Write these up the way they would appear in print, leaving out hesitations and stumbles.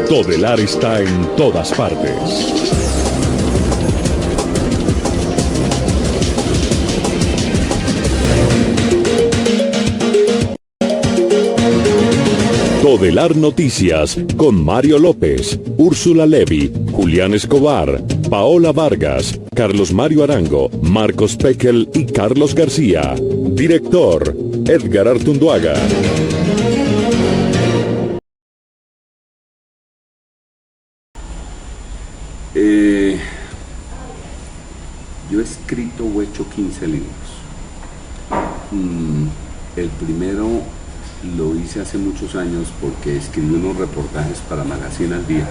Todelar está en todas partes. Todelar Noticias con Mario López, Úrsula Levy, Julián Escobar, Paola Vargas, Carlos Mario Arango, Marcos Pekel y Carlos García. Director, Edgar Artunduaga. Yo he escrito o hecho 15 libros. El primero lo hice hace muchos años porque escribí unos reportajes para Magazine al Día,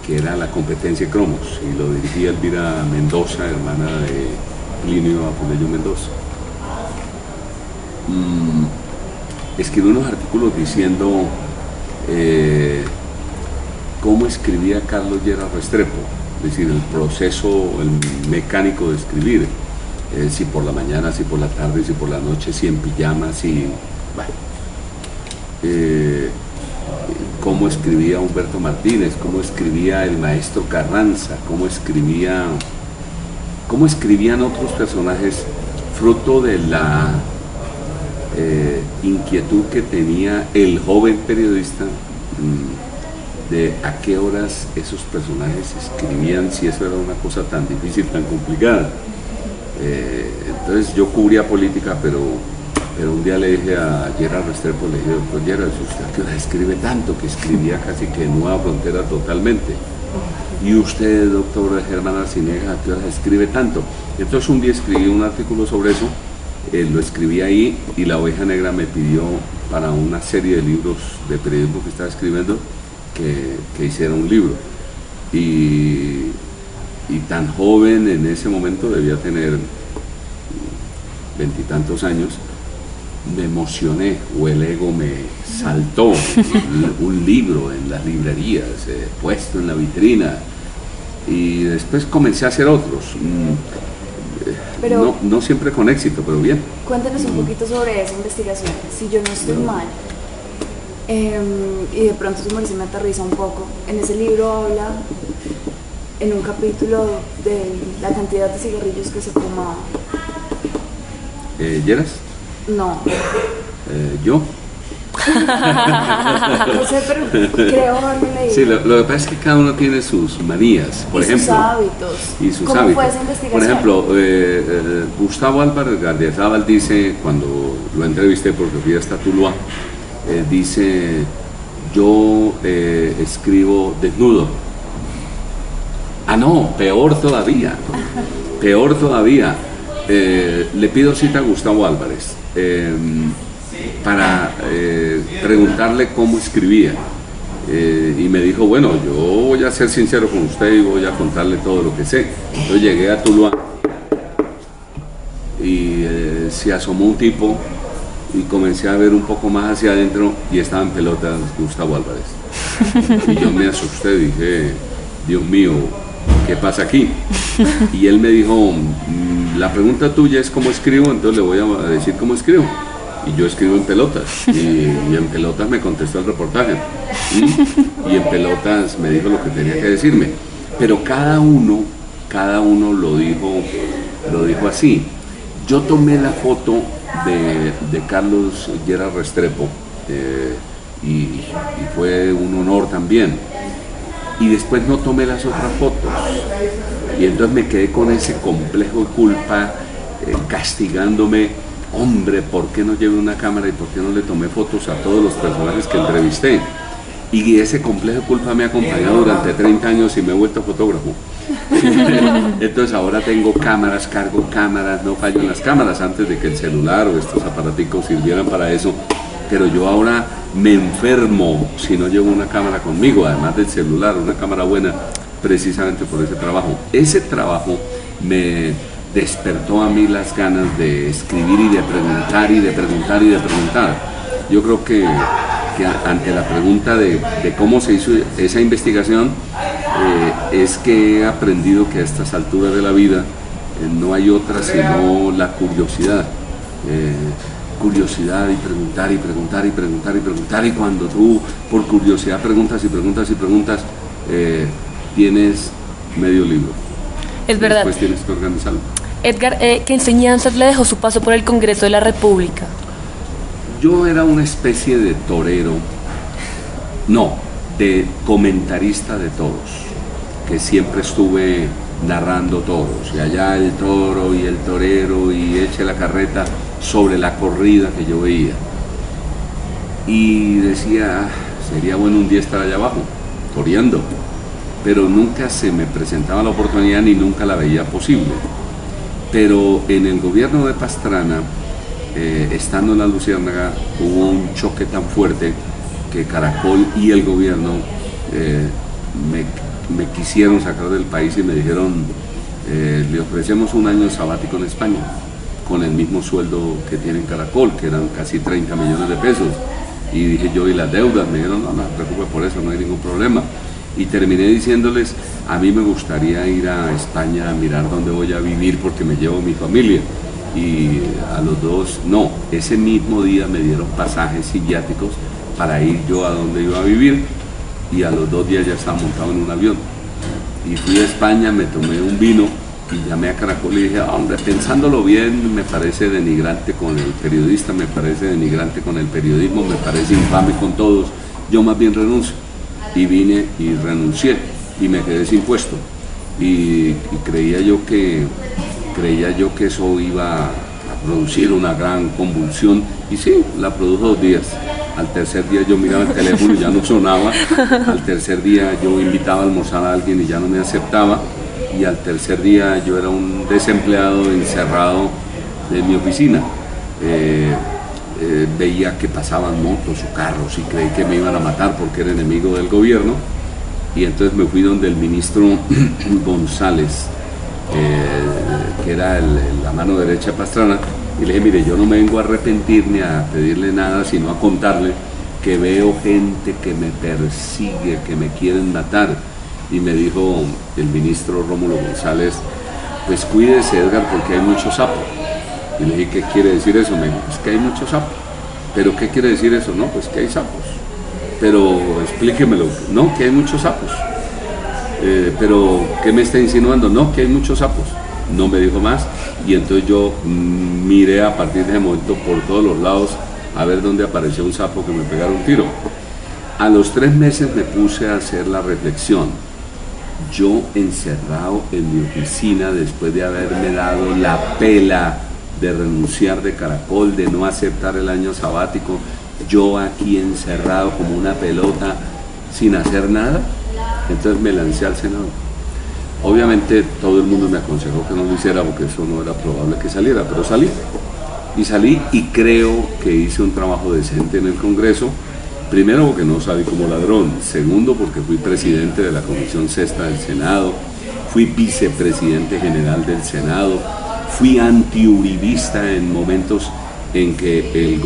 que era la competencia de cromos, y lo dirigía Elvira Mendoza, hermana de Plinio Apuleyo Mendoza. Escribí unos artículos diciendo cómo escribía Carlos Lleras Restrepo, es decir, el proceso, el mecánico de escribir, si por la mañana, si por la tarde, si por la noche, si en pijama, si... Bueno, cómo escribía Humberto Martínez, cómo escribía el maestro Carranza, cómo escribían otros personajes, fruto de la inquietud que tenía el joven periodista de a qué horas esos personajes escribían, si eso era una cosa tan difícil, tan complicada. Entonces yo cubría política, pero un día le dije a Lleras Restrepo, le dije, doctor Lleras, ¿usted a qué hora escribe tanto? Que escribía casi que Nueva Frontera totalmente. Y usted, doctor Germán Arciniegas, ¿a qué hora escribe tanto? Entonces un día escribí un artículo sobre eso, lo escribí ahí, y La Oveja Negra me pidió para una serie de libros de periodismo que estaba escribiendo que hiciera un libro. Y tan joven en ese momento, debía tener 20 y tantos años, me emocioné, o el ego me saltó. Un libro en las librerías, puesto en la vitrina, y después comencé a hacer otros, pero, no siempre con éxito, pero bien. Cuéntanos un poquito sobre esa investigación, si yo no estoy mal, y de pronto su merced me aterriza un poco. En ese libro habla, en un capítulo, de la cantidad de cigarrillos que se fumaba. ¿Lleras? No. ¿Yo? No sé, pero creo haberme leído. Sí, lo que pasa es que cada uno tiene sus manías, por ejemplo. Sus hábitos. Y sus ¿Cómo hábitos. fue esa investigación? Por ejemplo, Gustavo Álvarez Gardiazabal dice, cuando lo entrevisté porque fui hasta Tuluá, dice, yo escribo desnudo. Ah, no, peor todavía. Peor todavía. Le pido cita a Gustavo Álvarez para preguntarle cómo escribía, y me dijo, bueno, yo voy a ser sincero con usted y voy a contarle todo lo que sé. Yo llegué a Tuluá y se asomó un tipo, y comencé a ver un poco más hacia adentro, y estaba en pelotas Gustavo Álvarez. Y yo me asusté, dije, Dios mío, ¿qué pasa aquí? Y él me dijo, la pregunta tuya es cómo escribo, entonces le voy a decir cómo escribo. Y yo escribo en pelotas, y en pelotas me contestó el reportaje, y en pelotas me dijo lo que tenía que decirme. Pero cada uno lo dijo así. Yo tomé la foto de Carlos Lleras Restrepo, y fue un honor también. Y después no tomé las otras fotos, y entonces me quedé con ese complejo de culpa, castigándome. Hombre, ¿por qué no llevé una cámara y por qué no le tomé fotos a todos los personajes que entrevisté? Y ese complejo de culpa me ha acompañado durante 30 años y me he vuelto fotógrafo. Entonces ahora tengo cámaras, cargo cámaras, no fallo en las cámaras, antes de que el celular o estos aparaticos sirvieran para eso. Pero yo ahora me enfermo si no llevo una cámara conmigo, además del celular, una cámara buena, precisamente por ese trabajo. Ese trabajo me despertó a mí las ganas de escribir y de preguntar y de preguntar y de preguntar. Yo creo que ante la pregunta de cómo se hizo esa investigación, es que he aprendido que a estas alturas de la vida no hay otra sino la curiosidad. curiosidad y preguntar y preguntar y preguntar y preguntar, y cuando tú por curiosidad preguntas y preguntas y preguntas, tienes medio libro. Es verdad. Después tienes que organizarlo. Edgar, ¿qué enseñanzas le dejó su paso por el Congreso de la República? Yo era una especie de torero, no, de comentarista de toros, que siempre estuve narrando toros, y allá el toro y el torero y eche la carreta sobre la corrida que yo veía. Y decía, sería bueno un día estar allá abajo, toreando, pero nunca se me presentaba la oportunidad ni nunca la veía posible. Pero en el gobierno de Pastrana, estando en la Luciérnaga, hubo un choque tan fuerte que Caracol y el gobierno me quisieron sacar del país y me dijeron, le ofrecemos un año sabático en España, con el mismo sueldo que tiene en Caracol, que eran casi 30 millones de pesos. Y dije yo, ¿y las deudas? Me dijeron, no, no te preocupes por eso, no hay ningún problema. Y terminé diciéndoles, a mí me gustaría ir a España a mirar dónde voy a vivir porque me llevo mi familia. Y a los dos, no, ese mismo día me dieron pasajes y viáticos para ir yo a donde iba a vivir, y a los 2 días ya estaba montado en un avión. Y fui a España, me tomé un vino y llamé a Caracol y dije, hombre, pensándolo bien, me parece denigrante con el periodista, me parece denigrante con el periodismo, me parece infame con todos, yo más bien renuncio. Y vine y renuncié y me quedé sin puesto. Y creía yo que eso iba a producir una gran convulsión, y sí, la produjo 2 días. Al tercer día yo miraba el teléfono y ya no sonaba, al tercer día yo invitaba a almorzar a alguien y ya no me aceptaba, y al tercer día yo era un desempleado encerrado en mi oficina. Veía que pasaban motos o carros y creí que me iban a matar porque era enemigo del gobierno, y entonces me fui donde el ministro González, que era la mano derecha de Pastrana, y le dije, mire, yo no me vengo a arrepentir ni a pedirle nada, sino a contarle que veo gente que me persigue, que me quieren matar. Y me dijo el ministro Rómulo González, pues cuídese, Edgar, porque hay mucho sapo. Y le dije, ¿qué quiere decir eso? Me dijo, pues que hay mucho sapo. ¿Pero qué quiere decir eso? No, pues que hay sapos. Pero explíquemelo. No, que hay muchos sapos. Pero ¿qué me está insinuando? No, que hay muchos sapos. No me dijo más, y entonces yo miré a partir de ese momento por todos los lados a ver dónde apareció un sapo que me pegara un tiro. A los 3 meses me puse a hacer la reflexión. Yo encerrado en mi oficina después de haberme dado la pela de renunciar de Caracol, de no aceptar el año sabático, yo aquí encerrado como una pelota sin hacer nada. Entonces me lancé al Senado. Obviamente todo el mundo me aconsejó que no lo hiciera porque eso no era probable que saliera, pero salí. Y salí, y creo que hice un trabajo decente en el Congreso. Primero porque no salí como ladrón, segundo porque fui presidente de la Comisión Sexta del Senado, fui vicepresidente general del Senado, fui antiuribista en momentos en que el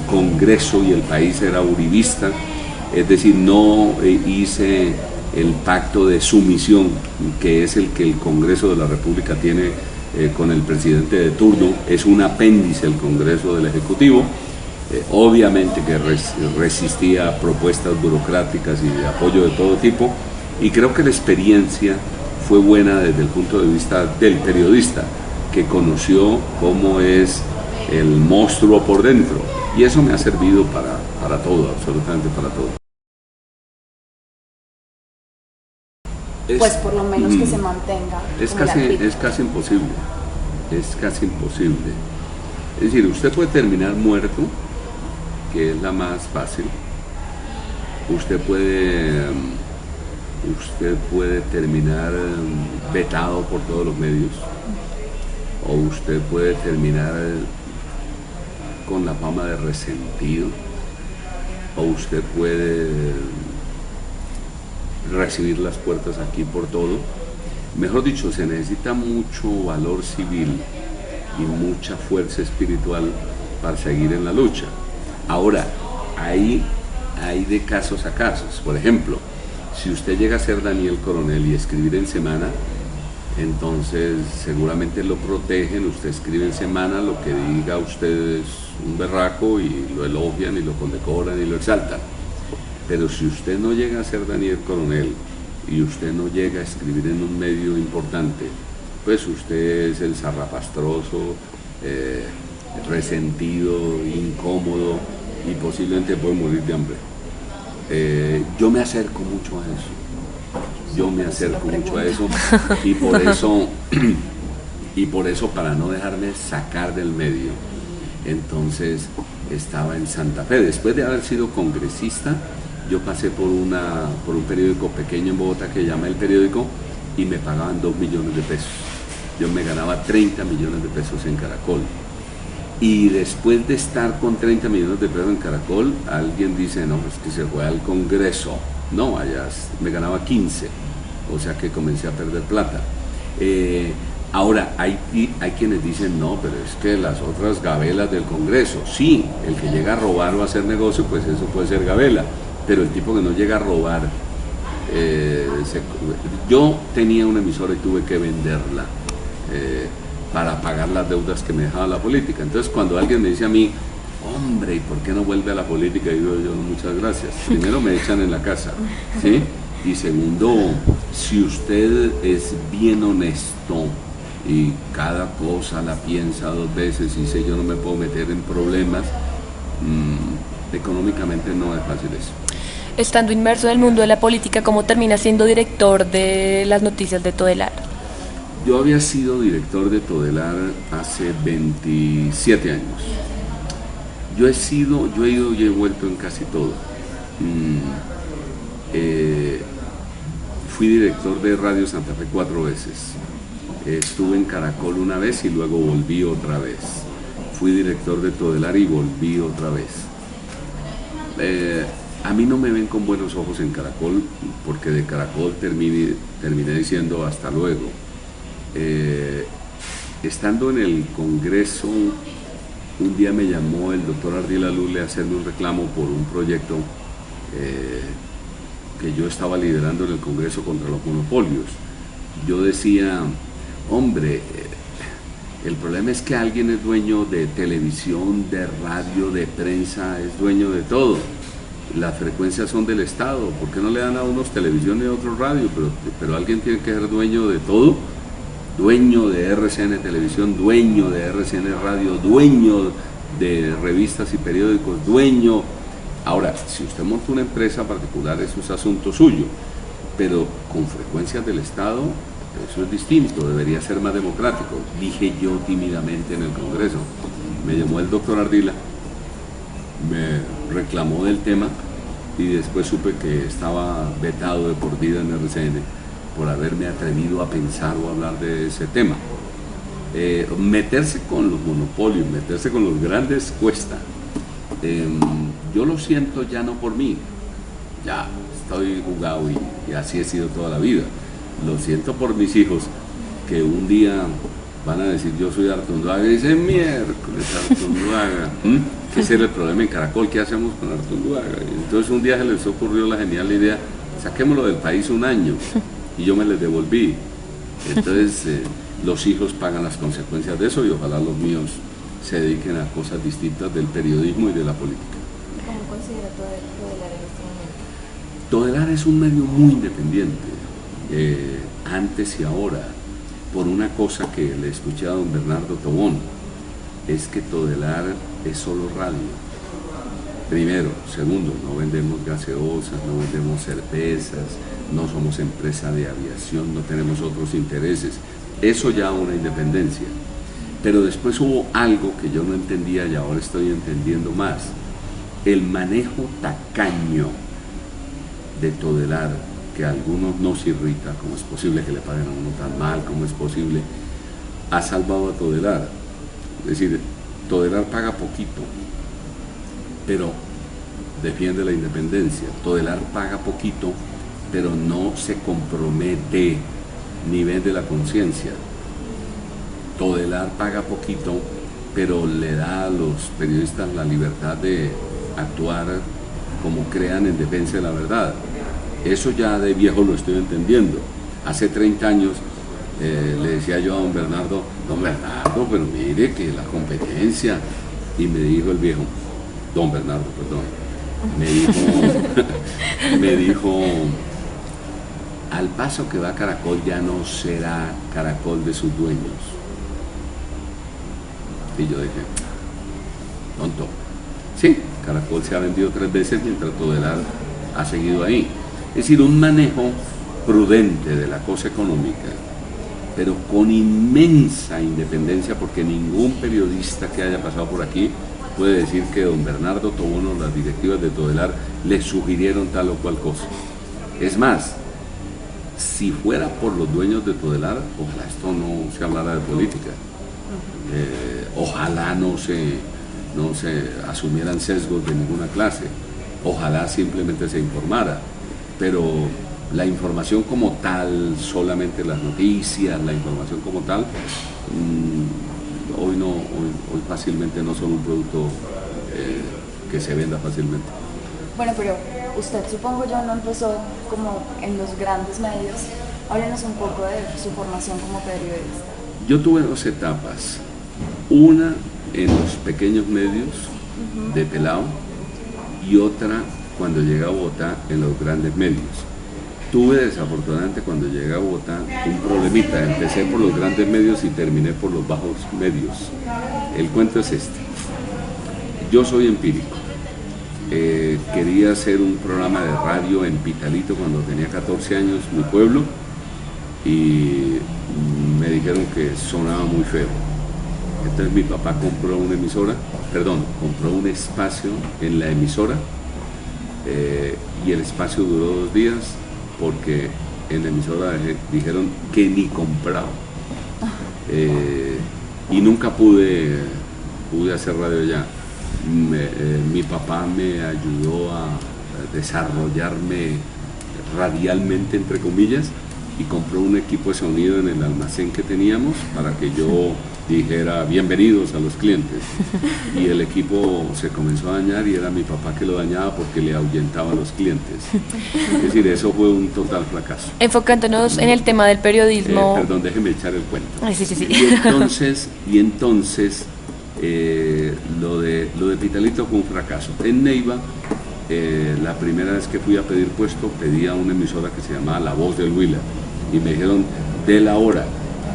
Congreso y el país era uribista, es decir, no hice el pacto de sumisión, que es el que el Congreso de la República tiene con el presidente de turno, es un apéndice del Congreso del Ejecutivo. Obviamente que resistía a propuestas burocráticas y de apoyo de todo tipo, y creo que la experiencia fue buena desde el punto de vista del periodista, que conoció cómo es el monstruo por dentro, y eso me ha servido para todo, absolutamente para todo. Pues por lo menos que se mantenga. Es casi imposible, es casi imposible. Es decir, usted puede terminar muerto, que es la más fácil. Usted puede terminar vetado por todos los medios, o usted puede terminar con la fama de resentido, o usted puede recibir las puertas aquí por todo. Mejor dicho, se necesita mucho valor civil y mucha fuerza espiritual para seguir en la lucha. Ahora, hay de casos a casos. Por ejemplo, si usted llega a ser Daniel Coronel y escribir en Semana, Entonces seguramente lo protegen, usted escribe en semana, lo que diga usted es un berraco y lo elogian y lo condecoran y lo exaltan. Pero si usted no llega a ser Daniel Coronel y usted no llega a escribir en un medio importante, pues usted es el zarrapastroso, resentido, incómodo y posiblemente puede morir de hambre. Yo me acerco mucho a eso. Yo me acerco mucho a eso y por eso para no dejarme sacar del medio, entonces estaba en Santa Fe. Después de haber sido congresista, yo pasé por un periódico pequeño en Bogotá que se llama El Periódico y me pagaban 2 millones de pesos. Yo me ganaba 30 millones de pesos en Caracol. Y después de estar con 30 millones de pesos en Caracol, alguien dice, no, es que se fue al Congreso. No, allá me ganaba 15, o sea que comencé a perder plata. Ahora, hay quienes dicen, no, pero es que las otras gabelas del Congreso, sí, el que llega a robar o a hacer negocio, pues eso puede ser gabela, pero el tipo que no llega a robar, yo tenía una emisora y tuve que venderla para pagar las deudas que me dejaba la política. Entonces, cuando alguien me dice a mí, hombre, ¿y por qué no vuelve a la política? Y digo yo, no, muchas gracias. Primero me echan en la casa, ¿sí? Y segundo, si usted es bien honesto y cada cosa la piensa 2 veces y dice, yo no me puedo meter en problemas, económicamente no es fácil eso. Estando inmerso en el mundo de la política, ¿cómo termina siendo director de las noticias de Todelar? Yo había sido director de Todelar hace 27 años. Yo he ido y he vuelto en casi todo. Fui director de Radio Santa Fe 4 veces. Estuve en Caracol una vez y luego volví otra vez. Fui director de Todelar y volví otra vez. A mí no me ven con buenos ojos en Caracol, porque de Caracol terminé diciendo hasta luego. Estando en el Congreso, un día me llamó el doctor Ardila Lule a hacerme un reclamo por un proyecto que yo estaba liderando en el Congreso contra los monopolios. Yo decía, hombre, el problema es que alguien es dueño de televisión, de radio, de prensa, es dueño de todo. Las frecuencias son del Estado, ¿por qué no le dan a unos televisión y a otros radio? Pero alguien tiene que ser dueño de todo, dueño de RCN Televisión, dueño de RCN Radio, dueño de revistas y periódicos, dueño. Ahora, si usted monta una empresa particular, eso es asunto suyo, pero con frecuencias del Estado, eso es distinto, debería ser más democrático, dije yo tímidamente en el Congreso. Me llamó el doctor Ardila, me reclamó del tema y después supe que estaba vetado de por vida en RCN por haberme atrevido a pensar o a hablar de ese tema. Meterse con los monopolios, meterse con los grandes cuesta. Yo lo siento ya no por mí, ya estoy jugado y así he sido toda la vida. Lo siento por mis hijos, que un día van a decir yo soy Artunduaga y dicen miércoles Artunduaga. Que ese era el problema en Caracol, ¿qué hacemos con Artunduaga? Y entonces un día se les ocurrió la genial idea, saquémoslo del país un año, y yo me les devolví. Entonces los hijos pagan las consecuencias de eso y ojalá los míos se dediquen a cosas distintas del periodismo y de la política. ¿Cómo considera Todelar en este momento? Todelar es un medio muy independiente, antes y ahora, por una cosa que le escuché a don Bernardo Tobón, es que Todelar es solo radio. Primero, segundo, no vendemos gaseosas, no vendemos cervezas, no somos empresa de aviación, no tenemos otros intereses. Eso ya una independencia. Pero después hubo algo que yo no entendía y ahora estoy entendiendo más. El manejo tacaño de Todelar, que a algunos nos irrita, cómo es posible que le paguen a uno tan mal, cómo es posible, ha salvado a Todelar. Es decir, Todelar paga poquito, pero defiende la independencia. Todelar paga poquito, pero no se compromete ni vende la conciencia. Todelar paga poquito, pero le da a los periodistas la libertad de actuar como crean en defensa de la verdad. Eso ya de viejo lo estoy entendiendo. Hace 30 años le decía yo a don Bernardo, pero mire que la competencia. Y me dijo el viejo, don Bernardo, perdón, me dijo, al paso que va Caracol ya no será Caracol de sus dueños. Y yo dije, tonto. Sí, Caracol se ha vendido 3 veces mientras Todelar ha seguido ahí. Es decir, un manejo prudente de la cosa económica, pero con inmensa independencia, porque ningún periodista que haya pasado por aquí puede decir que don Bernardo Tobono, las directivas de Todelar, le sugirieron tal o cual cosa. Es más, si fuera por los dueños de Todelar, ojalá esto no se hablara de política, ojalá no se asumieran sesgos de ninguna clase, ojalá simplemente se informara, pero la información como tal, solamente las noticias, la información como tal, hoy fácilmente no son un producto que se venda fácilmente. Bueno, pero usted, supongo yo, no empezó como en los grandes medios. Háblenos un poco de su formación como periodista. Yo tuve 2 etapas, una en los pequeños medios de pelao y otra cuando llegué a Bogotá en los grandes medios. Tuve desafortunadamente cuando llegué a Bogotá un problemita, empecé por los grandes medios y terminé por los bajos medios. El cuento es este, yo soy empírico, quería hacer un programa de radio en Pitalito cuando tenía 14 años, mi pueblo, y me dijeron que sonaba muy feo. Entonces mi papá compró una emisora, compró un espacio en la emisora, y el espacio duró 2 días porque en la emisora dijeron que ni comprado. Y nunca pude hacer radio ya. Mi papá me ayudó a desarrollarme radialmente, entre comillas, y compró un equipo de sonido en el almacén que teníamos para que yo dijera bienvenidos a los clientes, y el equipo se comenzó a dañar y era mi papá que lo dañaba porque le ahuyentaba a los clientes. Es decir, eso fue un total fracaso. Enfocándonos en el tema del periodismo. Perdón, déjeme echar el cuento. Ay, sí. Y entonces lo de Pitalito fue un fracaso. En Neiva, la primera vez que fui a pedir puesto, pedí a una emisora que se llamaba La Voz del Huila y me dijeron de la hora.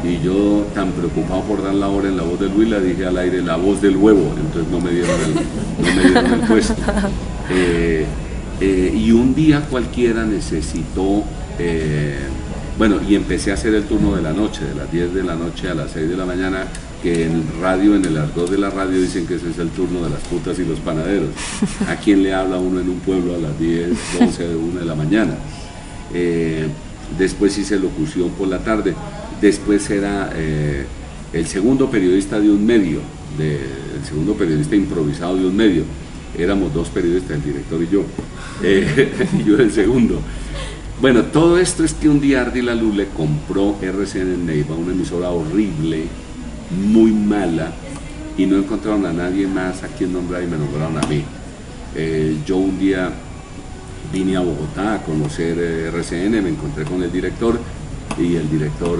Y yo, tan preocupado por dar la hora en La Voz del Huila, dije al aire La Voz del Huevo, entonces no me dieron el puesto. Y un día cualquiera necesitó, y empecé a hacer el turno de la noche, de las 10 de la noche a las 6 de la mañana, que en radio, en el argot de la radio, dicen que ese es el turno de las putas y los panaderos. ¿A quién le habla uno en un pueblo a las 10, 12, 1 de la mañana? Después hice locución por la tarde. Después era el segundo periodista de un medio, el segundo periodista improvisado de un medio. Éramos 2 periodistas, el director y yo. Y yo era el segundo. Bueno, todo esto es que un día Ardila Lule compró RCN en Neiva, una emisora horrible, muy mala, y no encontraron a nadie más a quien nombrar y me nombraron a mí. Yo un día vine a Bogotá a conocer RCN, me encontré con el director, y el director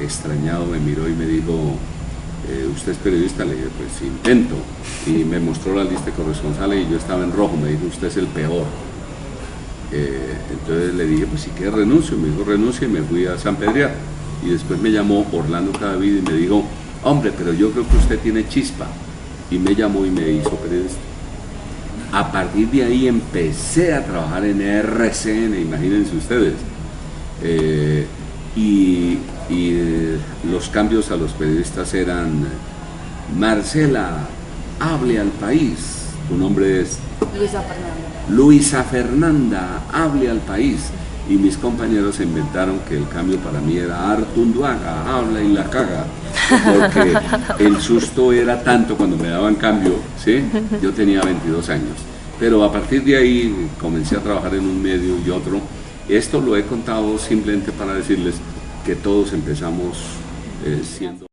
extrañado me miró y me dijo, ¿usted es periodista? Le dije, pues intento, y me mostró la lista de corresponsales y yo estaba en rojo. Me dijo, usted es el peor. Entonces le dije, pues si quiere renuncio. Me dijo, renuncia, y me fui a San Pedriar. Y después me llamó Orlando Cadavid y me dijo, hombre, pero yo creo que usted tiene chispa. Y me llamó y me hizo periodista. A partir de ahí empecé a trabajar en RCN, imagínense ustedes. Y los cambios a los periodistas eran: Marcela, hable al país. Tu nombre es Luisa Fernanda, hable al país. Y mis compañeros se inventaron que el cambio para mí era Artunduaga, habla y la caga, porque el susto era tanto cuando me daban cambio, ¿sí? Yo tenía 22 años, pero a partir de ahí comencé a trabajar en un medio y otro. Esto lo he contado simplemente para decirles que todos empezamos siendo